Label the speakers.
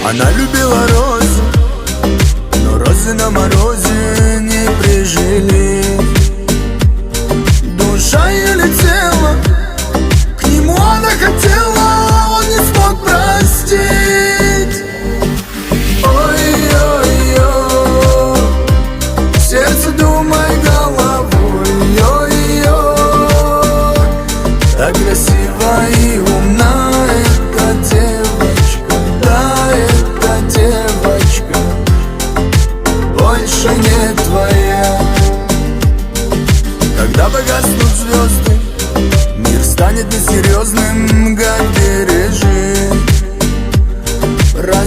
Speaker 1: Она любила розу, но розы на морозе не прижились. Душа ее летела, к нему она хотела, он не смог простить. Ой-ой-ой, сердце думай головой. Ой-ой, так красиво и умна эта девочка. Да, эта девочка больше не твоя. Когда погаснут звезды, мир станет несерьезным.